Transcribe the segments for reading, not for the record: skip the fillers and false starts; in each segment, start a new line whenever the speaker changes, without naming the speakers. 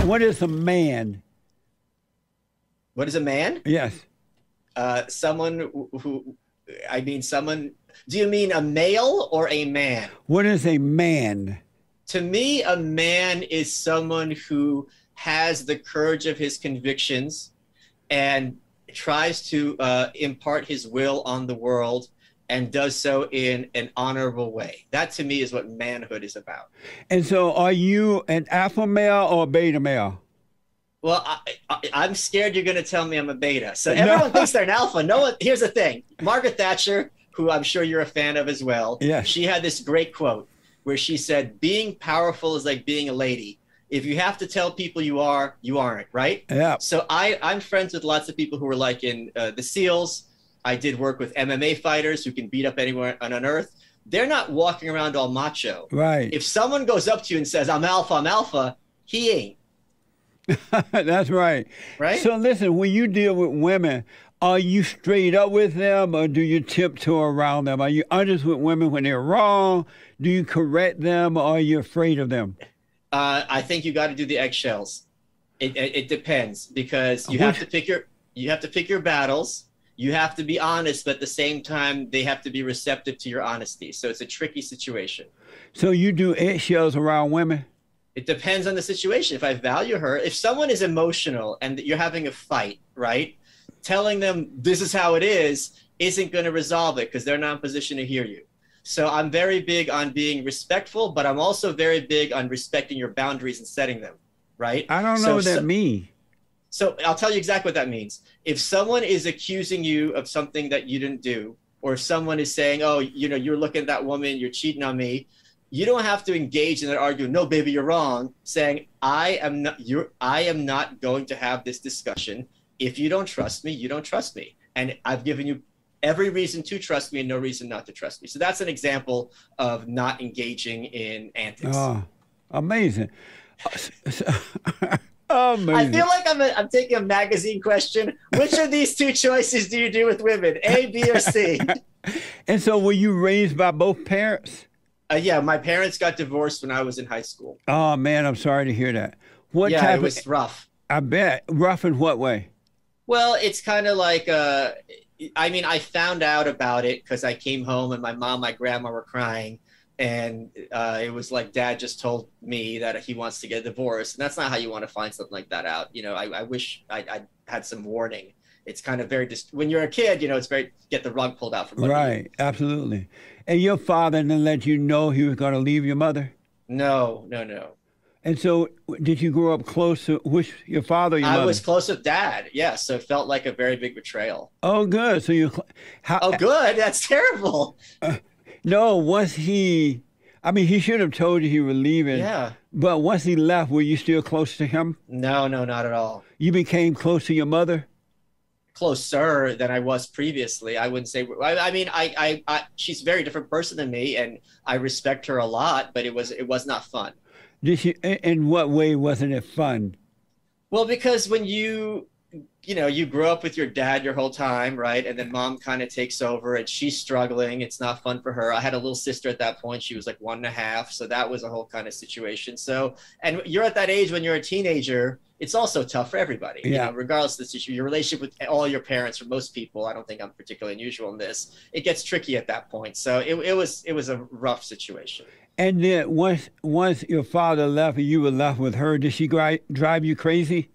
What is a man?
What is a man?
Yes.
Someone someone, do you mean a male or a man?
What is a man?
To me, a man is someone who has the courage of his convictions and tries to impart his will on the world and does so in an honorable way. That to me is what manhood is about.
And so are you an alpha male or a beta male?
Well, I'm scared you're going to tell me I'm a beta. So everyone thinks they're an alpha. No one. Here's the thing. Margaret Thatcher, who I'm sure you're a fan of as well,
yes.
She had this great quote where she said, being powerful is like being a lady. If you have to tell people you are, you aren't, right?
Yeah.
So I'm friends with lots of people who are like in the SEALs. I did work with MMA fighters who can beat up anyone on earth. They're not walking around all macho.
Right.
If someone goes up to you and says, I'm alpha, he ain't.
That's right.
Right.
So listen, when you deal with women, are you straight up with them or do you tiptoe around them? Are you honest with women when they're wrong? Do you correct them or are you afraid of them?
I think you got to do the eggshells. It depends because you have to pick your battles. You have to be honest, but at the same time, they have to be receptive to your honesty. So it's a tricky situation.
So you do eggshells around women?
It depends on the situation. If I value her, if someone is emotional and you're having a fight, right? Telling them this is how it is isn't going to resolve it because they're not in position to hear you. So I'm very big on being respectful, but I'm also very big on respecting your boundaries and setting them, right?
I don't know what that means.
So I'll tell you exactly what that means. If someone is accusing you of something that you didn't do, or if someone is saying, oh, you're looking at that woman, you're cheating on me, you don't have to engage in that argument. No, baby, you're wrong. Saying, I am not going to have this discussion. If you don't trust me, you don't trust me. And I've given you every reason to trust me and no reason not to trust me. So that's an example of not engaging in antics.
Oh, amazing. Amazing.
I feel like I'm taking a magazine question. Which of these two choices do you do with women? A, B, or C?
And so were you raised by both parents?
Yeah, my parents got divorced when I was in high school.
Oh, man, I'm sorry to hear that.
Yeah, it was rough.
I bet. Rough in what way?
Well, it's kind of like, I found out about it because I came home and my mom, my grandma were crying. And it was like, Dad just told me that he wants to get divorced. And that's not how you want to find something like that out. I wish I had some warning. It's kind of when you're a kid, it's very, get the rug pulled out from under you.
Right, absolutely. And your father didn't let you know he was going to leave your mother?
No.
And so did you grow up close to your father or your mother?
I was close with Dad, yes. So it felt like a very big betrayal.
Oh, good. So
oh, good? That's terrible.
No, once he should have told you he was leaving.
Yeah.
But once he left, were you still close to him?
No, not at all.
You became close to your mother?
Closer than I was previously. I wouldn't say, she's a very different person than me and I respect her a lot, but it was not fun.
In what way wasn't it fun?
Well, because when you grow up with your dad your whole time, right? And then mom kind of takes over and she's struggling. It's not fun for her. I had a little sister at that point. She was like 1.5. So that was a whole kind of situation. So, and you're at that age when you're a teenager, it's also tough for everybody.
Yeah.
Regardless of the situation, your relationship with all your parents, for most people, I don't think I'm particularly unusual in this. It gets tricky at that point. So it was a rough situation.
And then once your father left and you were left with her, did she drive you crazy?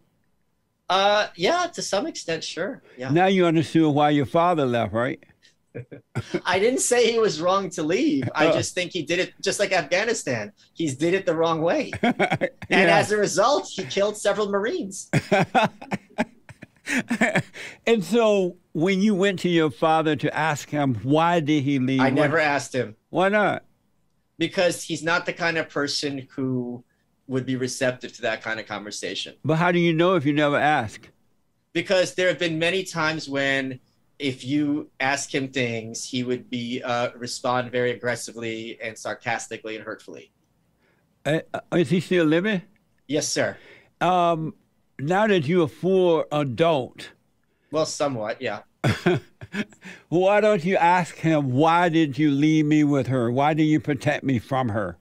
Yeah, to some extent, sure. Yeah.
Now you understood why your father left, right?
I didn't say he was wrong to leave. I just think he did it just like Afghanistan. He did it the wrong way. And as a result, he killed several Marines.
And so when you went to your father to ask him, why did he leave?
I never asked him.
Why not?
Because he's not the kind of person who would be receptive to that kind of conversation.
But how do you know if you never ask?
Because there have been many times when if you ask him things, he would respond very aggressively and sarcastically and hurtfully.
Is he still living?
Yes, sir.
Now that you're a full adult.
Well, somewhat, yeah.
Why don't you ask him, why did you leave me with her? Why did you protect me from her?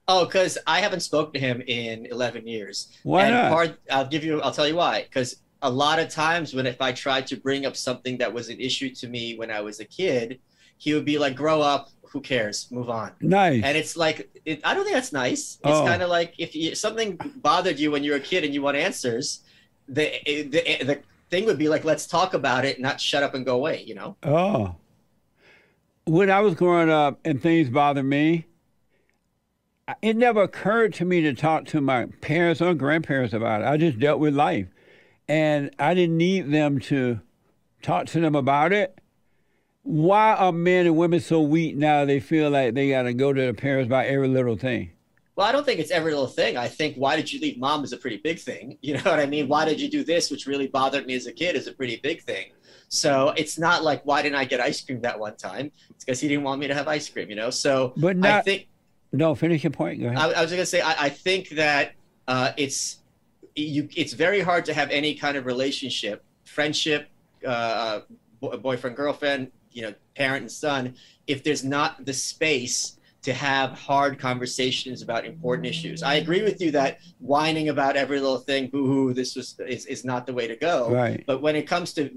Oh, because I haven't spoken to him in 11 years.
Why
And
not?
I'll tell you why. Because a lot of times if I tried to bring up something that was an issue to me when I was a kid, he would be like, grow up, who cares, move on.
Nice.
And it's like, I don't think that's nice. It's
Oh.
kind of like something bothered you when you were a kid and you want answers, the thing would be like, let's talk about it, not shut up and go away, you know?
Oh. When I was growing up and things bothered me, it never occurred to me to talk to my parents or grandparents about it. I just dealt with life. And I didn't need them to talk to them about it. Why are men and women so weak now they feel like they got to go to their parents about every little thing?
Well, I don't think it's every little thing. I think why did you leave mom is a pretty big thing. You know what I mean? Why did you do this, which really bothered me as a kid, is a pretty big thing. So it's not like, why didn't I get ice cream that one time? It's because he didn't want me to have ice cream, you know? So
But not,
I think,
no, finish your point. Go ahead.
I was going to say, I think that it's very hard to have any kind of relationship, friendship, boyfriend, girlfriend, you know, parent and son, if there's not the space to have hard conversations about important issues. I agree with you that whining about every little thing, boo-hoo, is not the way to go.
Right.
But when it comes to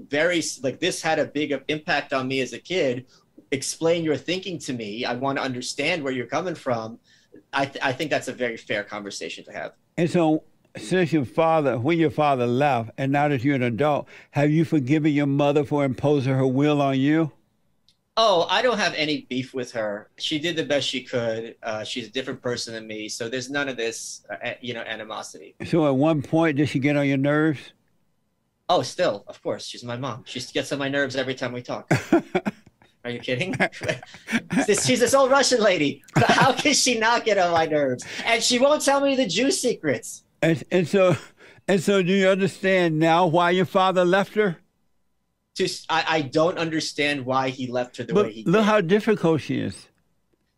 like this had a big impact on me as a kid, explain your thinking to me. I want to understand where you're coming from. I think that's a very fair conversation to have.
And so since when your father left, and now that you're an adult, have you forgiven your mother for imposing her will on you?
Oh, I don't have any beef with her. She did the best she could. She's a different person than me, so there's none of this, animosity.
So at one point, did she get on your nerves?
Oh, still, of course, she's my mom. She gets on my nerves every time we talk. Are you kidding? She's this old Russian lady. How can she not get on my nerves? And she won't tell me the Jew secrets.
And so do you understand now why your father left her?
I don't understand why he left her the way he did.
Look how difficult she is.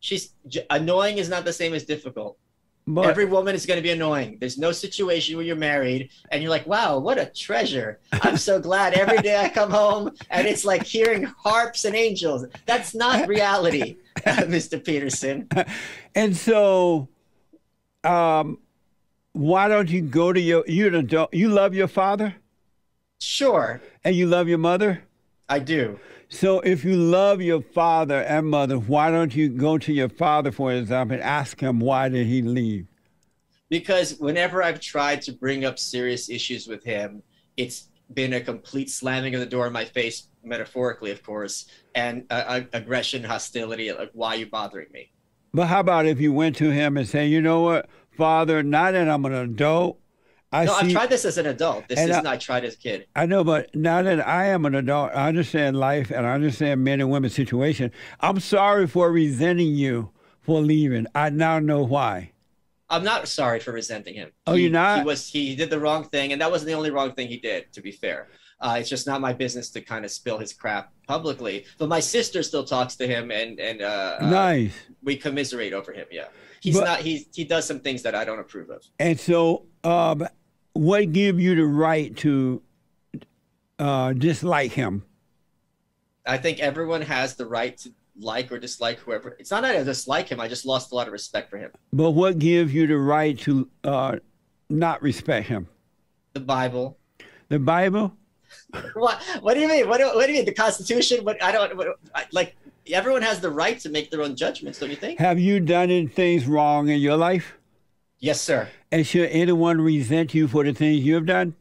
She's annoying is not the same as difficult.
But
every woman is going to be annoying. There's no situation where you're married and you're like, wow, what a treasure. I'm so glad every day I come home and it's like hearing harps and angels. That's not reality, Mr. Peterson.
And so, why don't you go to you're an adult, you love your father?
Sure.
And you love your mother?
I do.
So if you love your father and mother, why don't you go to your father, for example, and ask him why did he leave?
Because whenever I've tried to bring up serious issues with him, it's been a complete slamming of the door in my face, metaphorically, of course, and aggression, hostility, like, why are you bothering me?
But how about if you went to him and say, you know what, Father, now that I'm an adult,
I've tried this as an adult. This isn't I tried as a kid.
I know, but now that I am an adult, I understand life and I understand men and women's situation. I'm sorry for resenting you for leaving. I now know why.
I'm not sorry for resenting him.
Oh, you're not?
He did the wrong thing, and that wasn't the only wrong thing he did, to be fair. It's just not my business to kind of spill his crap publicly. But my sister still talks to him, and
nice.
We commiserate over him. Yeah, he does some things that I don't approve of.
And so, what gives you the right to dislike him?
I think everyone has the right to like or dislike whoever. It's not that I dislike him. I just lost a lot of respect for him.
But what gives you the right to not respect him?
The Bible.
The Bible?
What do you mean? What do you mean? The Constitution? Everyone has the right to make their own judgments, don't you think?
Have you done any things wrong in your life?
Yes, sir.
And should anyone resent you for the things you have done?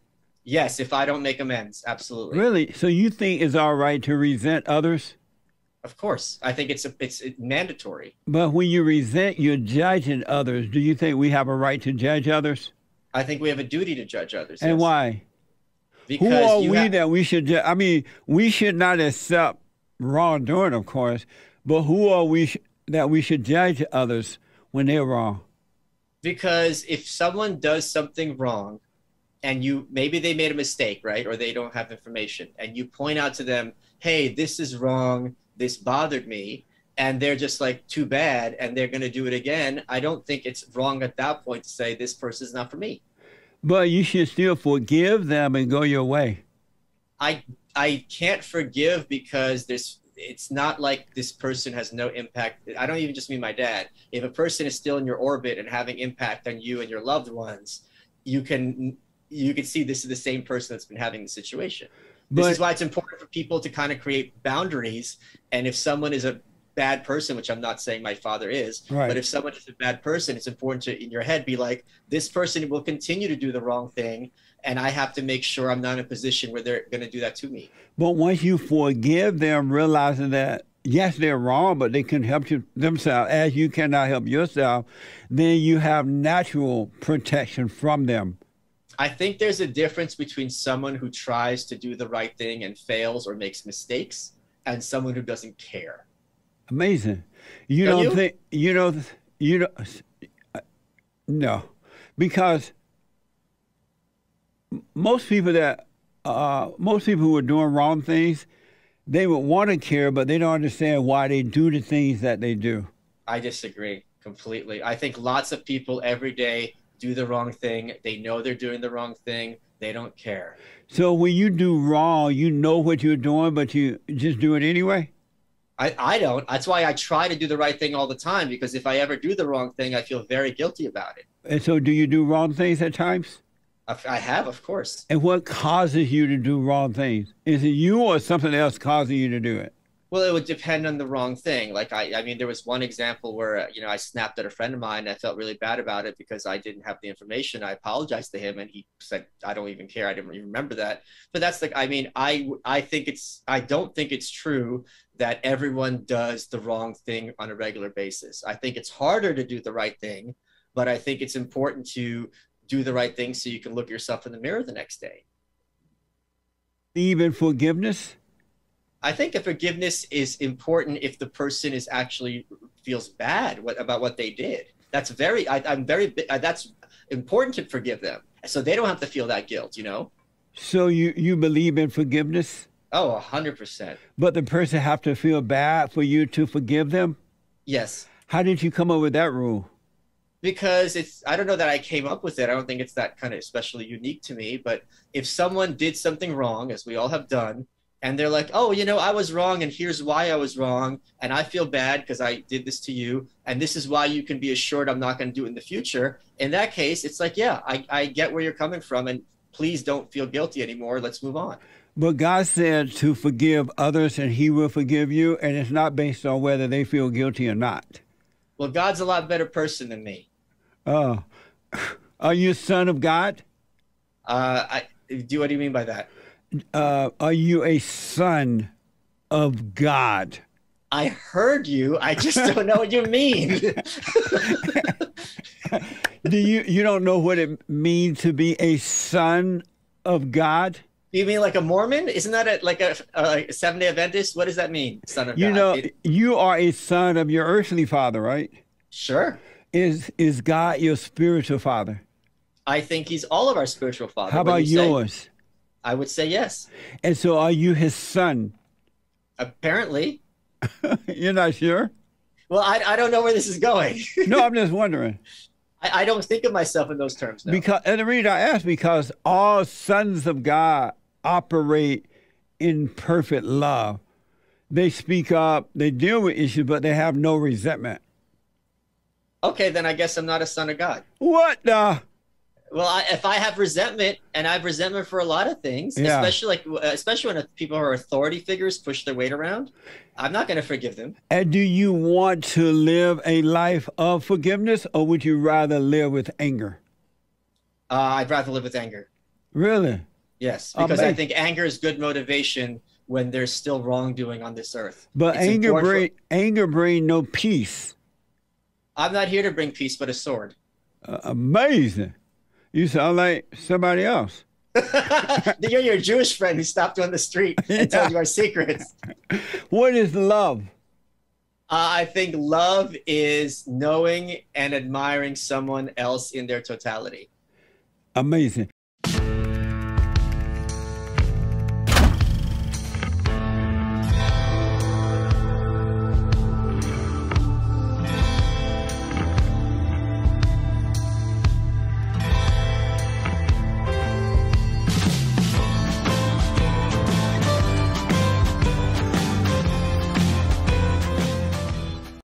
Yes, if I don't make amends, absolutely.
Really? So you think it's all right to resent others?
Of course. I think it's mandatory.
But when you resent, you're judging others. Do you think we have a right to judge others?
I think we have a duty to judge others.
And
yes.
why?
Because
who are we that we should judge? I mean, we should not accept wrongdoing, of course, but who are we that we should judge others when they're wrong?
Because if someone does something wrong and maybe they made a mistake, right? Or they don't have information and you point out to them, hey, this is wrong. This bothered me. And they're just like, too bad. And they're going to do it again. I don't think it's wrong at that point to say this person's not for me.
But you should still forgive them and go your way.
I can't forgive because it's not like this person has no impact. I don't even just mean my dad. If a person is still in your orbit and having impact on you and your loved ones, you can see this is the same person that's been having the situation. This is why it's important for people to kind of create boundaries. And if someone is a bad person, which I'm not saying my father is,
right.
But if someone is a bad person, it's important to, in your head, be like, this person will continue to do the wrong thing, and I have to make sure I'm not in a position where they're going to do that to me.
But once you forgive them, realizing that, yes, they're wrong, but they can help themselves as you cannot help yourself, then you have natural protection from them.
I think there's a difference between someone who tries to do the right thing and fails or makes mistakes and someone who doesn't care.
Amazing. You don't think, no, because most people who are doing wrong things, they would want to care, but they don't understand why they do the things that they do.
I disagree completely. I think lots of people every day do the wrong thing. They know they're doing the wrong thing. They don't care.
So when you do wrong, you know what you're doing, but you just do it anyway?
I don't. That's why I try to do the right thing all the time, because if I ever do the wrong thing, I feel very guilty about it.
And so do you do wrong things at times?
I have, of course.
And what causes you to do wrong things? Is it you or something else causing you to do it?
Well, it would depend on the wrong thing. Like, I mean, there was one example where, I snapped at a friend of mine and I felt really bad about it because I didn't have the information. I apologized to him and he said, I don't even care. I didn't even remember that. But that's like, I mean, I don't think it's true that everyone does the wrong thing on a regular basis. I think it's harder to do the right thing, but I think it's important to do the right thing so you can look yourself in the mirror the next day.
Even forgiveness?
I think that forgiveness is important if the person is actually feels bad about what they did. That's that's important to forgive them, so they don't have to feel that guilt.
So you believe in forgiveness?
Oh, 100%.
But the person have to feel bad for you to forgive them?
Yes.
How did you come up with that rule?
Because I don't know that I came up with it. I don't think it's that kind of especially unique to me. But if someone did something wrong, as we all have done, and they're like, oh, I was wrong, and here's why I was wrong, and I feel bad because I did this to you, and this is why you can be assured I'm not going to do it in the future. In that case, it's like, yeah, I get where you're coming from, and please don't feel guilty anymore. Let's move on.
But God said to forgive others, and he will forgive you, and it's not based on whether they feel guilty or not.
Well, God's a lot better person than me.
Oh. Are you a son of God?
What do you mean by that?
Are you a son of God?
I heard you. I just don't know what you mean.
You don't know what it means to be a son of God?
You mean like a Mormon? Isn't that like a Seventh-day Adventist? What does that mean, son of God?
You are a son of your earthly father, right?
Sure.
Is God your spiritual father?
I think he's all of our spiritual father.
How about yours?
I would say yes.
And so are you his son?
Apparently.
You're not sure?
Well, I don't know where this is going.
No, I'm just wondering.
I don't think of myself in those terms, no.
And the reason I ask, because all sons of God operate in perfect love. They speak up, they deal with issues, but they have no resentment.
Okay, then I guess I'm not a son of God.
What the?
Well, if I have resentment, and I have resentment for a lot of things,
yeah.
especially when people who are authority figures push their weight around, I'm not going to forgive them.
And do you want to live a life of forgiveness, or would you rather live with anger?
I'd rather live with anger.
Really?
Yes, because I think anger is good motivation when there's still wrongdoing on this earth.
But anger bring no peace.
I'm not here to bring peace, but a sword.
Amazing. You sound like somebody else.
You're your Jewish friend who stopped you on the street and told you our secrets.
What is love?
I think love is knowing and admiring someone else in their totality.
Amazing.